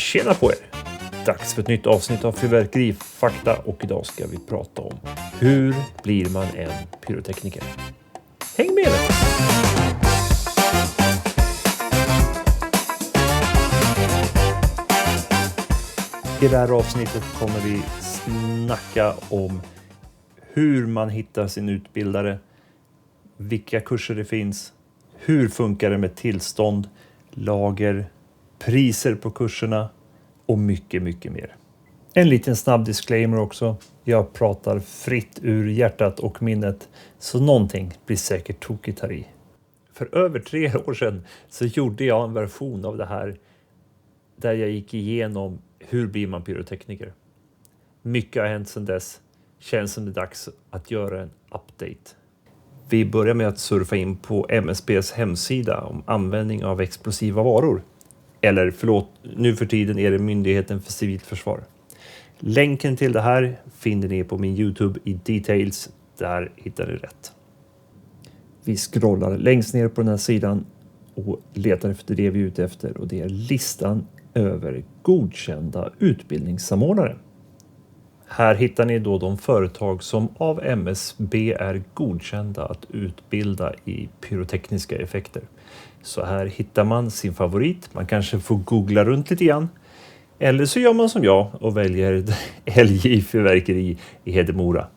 Tjena på er! Dags för ett nytt avsnitt av Fyrverkerifakta och idag ska vi prata om hur blir man en pyrotekniker? Häng med mig! I det här avsnittet kommer vi snacka om hur man hittar sin utbildare, vilka kurser det finns, hur funkar det med tillstånd, lager, priser på kurserna och mycket mer. En liten snabb disclaimer också. Jag pratar fritt ur hjärtat och minnet, så någonting blir säkert tokigt här i. För över 3 år sedan så gjorde jag en version av det här där jag gick igenom hur blir man pyrotekniker. Mycket har hänt sedan dess. Känns som det är dags att göra en update. Vi börjar med att surfa in på MSBs hemsida om användning av explosiva varor. Eller nu för tiden är det Myndigheten för civilt försvar. Länken till det här finner ni på min YouTube i details. Där hittar ni rätt. Vi scrollar längst ner på den här sidan och letar efter det vi är ute efter. Och det är listan över godkända utbildningssamordnare. Här hittar ni då de företag som av MSB är godkända att utbilda i pyrotekniska effekter. Så här hittar man sin favorit. Man kanske får googla runt lite grann. Eller så gör man som jag och väljer LJ Fyrverkeri i Hedemora.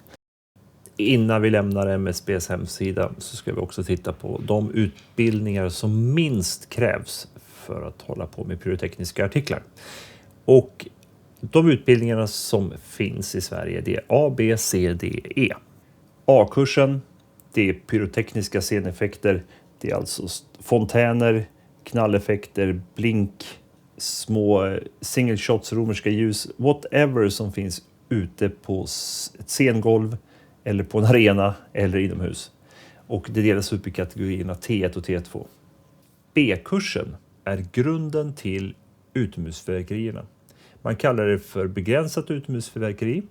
Innan vi lämnar MSBs hemsida så ska vi också titta på de utbildningar som minst krävs för att hålla på med pyrotekniska artiklar. Och de utbildningarna som finns i Sverige, det är A, B, C, D, E. A-kursen, det är pyrotekniska sceneffekter. Det är alltså fontäner, knalleffekter, blink, små single shots, romerska ljus, whatever som finns ute på ett scengolv eller på en arena eller inomhus. Och det delas upp i kategorierna T1 och T2. B-kursen är grunden till utomhusfyrverkerierna. Man kallar det för begränsat utomhusfyrverkeri.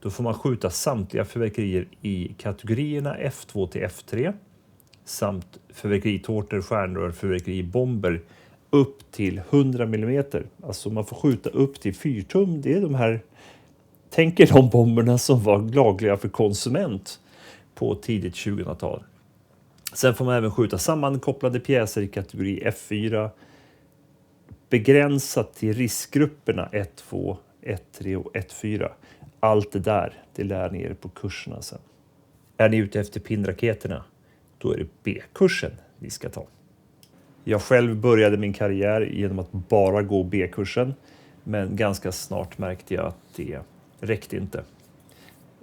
Då får man skjuta samtliga fyrverkerier i kategorierna F2 till F3 samt fyrverkeritårtor, stjärnrör, fyrverkeribomber upp till 100 mm. Alltså man får skjuta upp till 4 tum. Det är de här, tänker de bomberna som var lagliga för konsument på tidigt 2000-tal. Sen får man även skjuta sammankopplade pjäser i kategori F4. Begränsat till riskgrupperna 1, 2, 1, 3 och 1, 4. Allt det där, det lär ni er på kurserna sen. Är ni ute efter pinraketerna, då är det B-kursen ni ska ta. Jag själv började min karriär genom att bara gå B-kursen. Men ganska snart märkte jag att det räckte inte.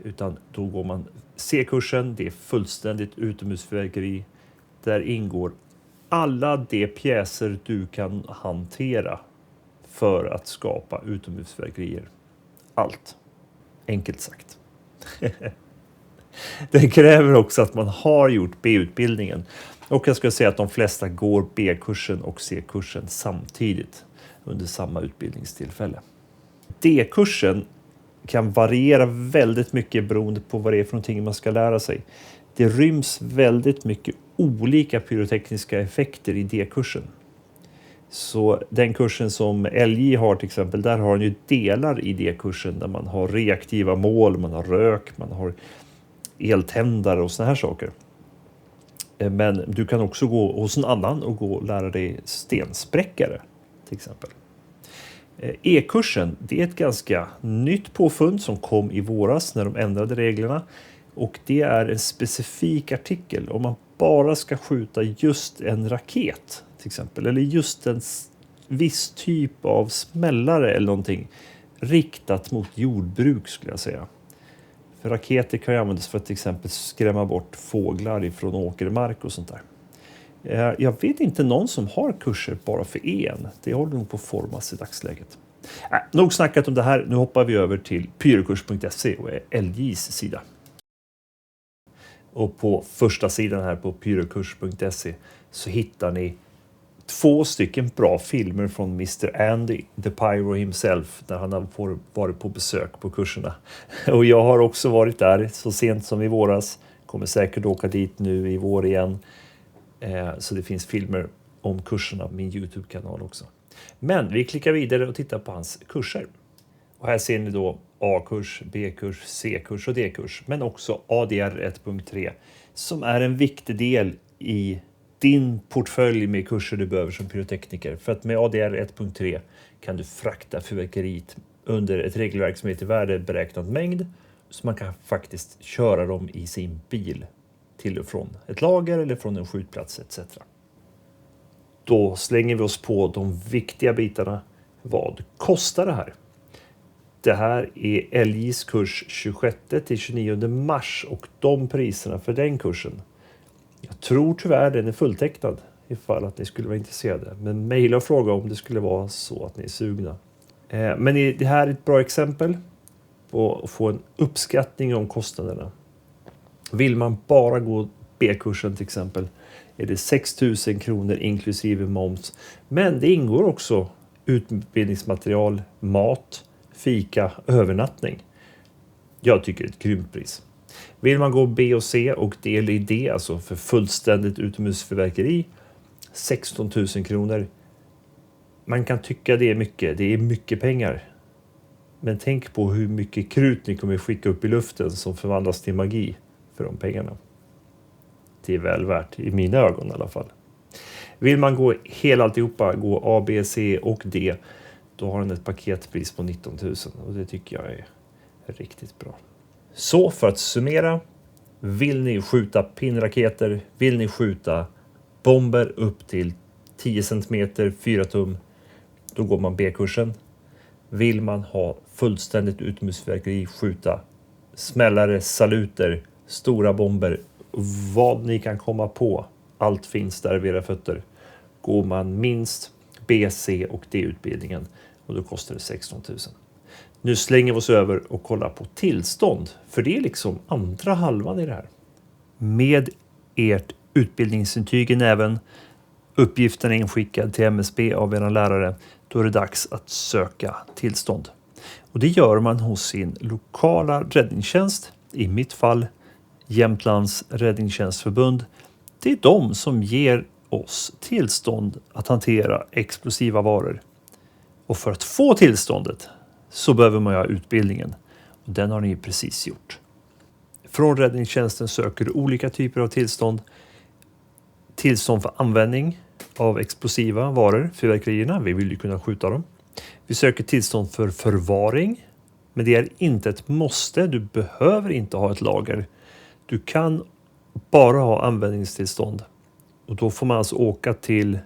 Utan då går man C-kursen, det är fullständigt utomhusfyrverkeri. Där ingår alla de pjäser du kan hantera för att skapa utomhusfyrverkerier. Allt. Enkelt sagt. Det kräver också att man har gjort B-utbildningen. Och jag ska säga att de flesta går B-kursen och C-kursen samtidigt under samma utbildningstillfälle. D-kursen kan variera väldigt mycket beroende på vad det är för någonting man ska lära sig. Det ryms väldigt mycket olika pyrotekniska effekter i D-kursen. Så den kursen som LJ har till exempel, där har den ju delar i D-kursen där man har reaktiva mål, man har rök, man har eltändare och såna här saker. Men du kan också gå hos en annan och gå och lära dig stenspräckare till exempel. E-kursen, det är ett ganska nytt påfund som kom i våras när de ändrade reglerna. Och det är en specifik artikel om man bara ska skjuta just en raket till exempel. Eller just en viss typ av smällare eller någonting riktat mot jordbruk skulle jag säga. För raketer kan ju användas för att till exempel skrämma bort fåglar ifrån åkermark och sånt där. Jag vet inte någon som har kurser bara för en. Det håller nog på att formas i dagsläget. Nog snackat om det här. Nu hoppar vi över till pyrokurs.se och LJs sida. Och på första sidan här på pyrokurs.se så hittar ni 2 stycken bra filmer från Mr. Andy, The Pyro himself, där han har varit på besök på kurserna. Och jag har också varit där så sent som i våras. Kommer säkert åka dit nu i vår igen. Så det finns filmer om kurserna på min YouTube-kanal också. Men vi klickar vidare och tittar på hans kurser. Och här ser ni då A-kurs, B-kurs, C-kurs och D-kurs. Men också ADR 1.3 som är en viktig del i din portfölj med kurser du behöver som pyrotekniker. För att med ADR 1.3 kan du frakta fyrverkeriet under ett regelverk som heter värdeberäknad mängd. Så man kan faktiskt köra dem i sin bil till och från ett lager eller från en skjutplats etc. Då slänger vi oss på de viktiga bitarna. Vad kostar det här? Det här är LJs kurs 26 till 29 mars och de priserna för den kursen. Jag tror tyvärr den är fulltecknad ifall att ni skulle vara intresserade. Men mejla och fråga om det skulle vara så att ni är sugna. Men det här är ett bra exempel på att få en uppskattning om kostnaderna. Vill man bara gå B-kursen till exempel är det 6 000 kronor inklusive moms. Men det ingår också utbildningsmaterial, mat, fika, övernattning. Jag tycker det är ett grymt pris. Vill man gå B och C och del i D, alltså för fullständigt utomhusfyrverkeri, 16 000 kronor. Man kan tycka det är mycket pengar. Men tänk på hur mycket krut ni kommer skicka upp i luften som förvandlas till magi för de pengarna. Det är väl värt i mina ögon i alla fall. Vill man gå hela alltihopa, gå A, B, C och D, då har den ett paketpris på 19 000 och det tycker jag är riktigt bra. Så för att summera, vill ni skjuta pinnraketer, vill ni skjuta bomber upp till 10 cm, 4 tum, då går man B-kursen. Vill man ha fullständigt utomhusfyrverkeri, skjuta smällare, saluter, stora bomber, vad ni kan komma på, allt finns där vid era fötter. Går man minst B, C och D-utbildningen och då kostar det 16 000. Nu slänger vi oss över och kollar på tillstånd, för det är liksom andra halvan i det här. Med ert utbildningsintyg i näven, uppgiften är inskickad till MSB av er lärare, då är det dags att söka tillstånd. Och det gör man hos sin lokala räddningstjänst, i mitt fall Jämtlands räddningstjänstförbund. Det är de som ger oss tillstånd att hantera explosiva varor. Och för att få tillståndet så behöver man ha utbildningen. Och den har ni precis gjort. Från räddningstjänsten söker du olika typer av tillstånd. Tillstånd för användning av explosiva varor, fyrverkerierna. Vi vill ju kunna skjuta dem. Vi söker tillstånd för förvaring. Men det är inte ett måste. Du behöver inte ha ett lager. Du kan bara ha användningstillstånd. Och då får man alltså åka till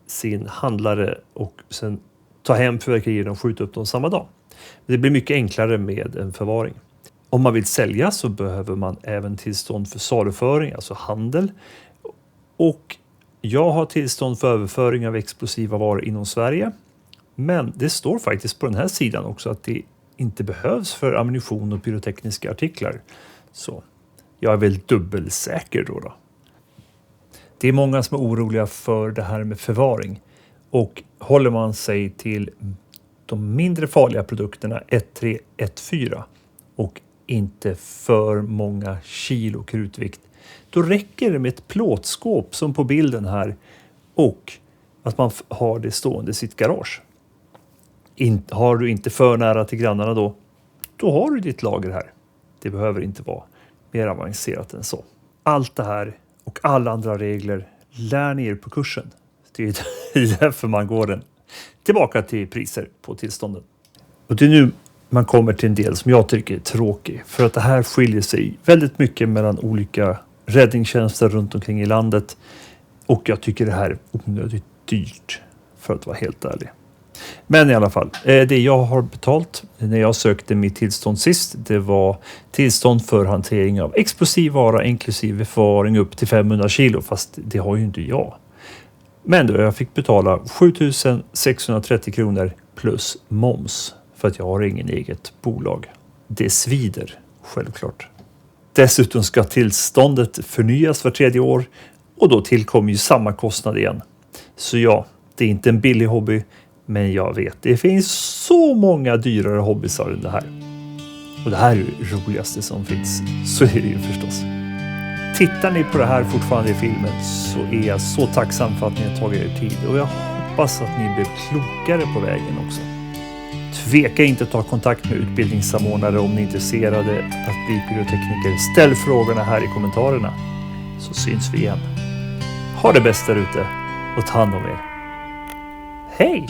sin handlare och sen ta hem fyrverkerierna och skjuta upp dem samma dag. Det blir mycket enklare med en förvaring. Om man vill sälja så behöver man även tillstånd för saluföring, alltså handel. Och jag har tillstånd för överföring av explosiva varor inom Sverige. Men det står faktiskt på den här sidan också att det inte behövs för ammunition och pyrotekniska artiklar. Så jag är väl dubbelsäker då. Det är många som är oroliga för det här med förvaring. Och håller man sig till de mindre farliga produkterna 1.3, 1.4 och inte för många kilo krutvikt, då räcker det med ett plåtskåp som på bilden här och att man har det stående i sitt garage. Har du inte för nära till grannarna då har du ditt lager här. Det behöver inte vara mer avancerat än så. Allt det här och alla andra regler lär ni er på kursen. Det är därför man går den. Tillbaka till priser på tillstånden. Och det är nu man kommer till en del som jag tycker är tråkig. För att det här skiljer sig väldigt mycket mellan olika räddningstjänster runt omkring i landet. Och jag tycker det här är onödigt dyrt, för att vara helt ärlig. Men i alla fall, det jag har betalt när jag sökte mitt tillstånd sist, det var tillstånd för hantering av explosiv vara inklusive förvaring upp till 500 kilo, fast det har ju inte jag. Men då jag fick betala 7 630 kronor plus moms för att jag har ingen eget bolag. Det svider, självklart. Dessutom ska tillståndet förnyas var 3:e år och då tillkommer ju samma kostnad igen. Så ja, det är inte en billig hobby, men jag vet, det finns så många dyrare hobbysar än det här. Och det här är det roligaste som finns, så är det ju förstås. Tittar ni på det här fortfarande i filmen så är jag så tacksam för att ni har tagit er tid. Och jag hoppas att ni blir klokare på vägen också. Tveka inte att ta kontakt med utbildningssamordnare om ni är intresserade att bli pyrotekniker. Ställ frågorna här i kommentarerna så syns vi igen. Ha det bäst där ute och ta hand om er. Hej!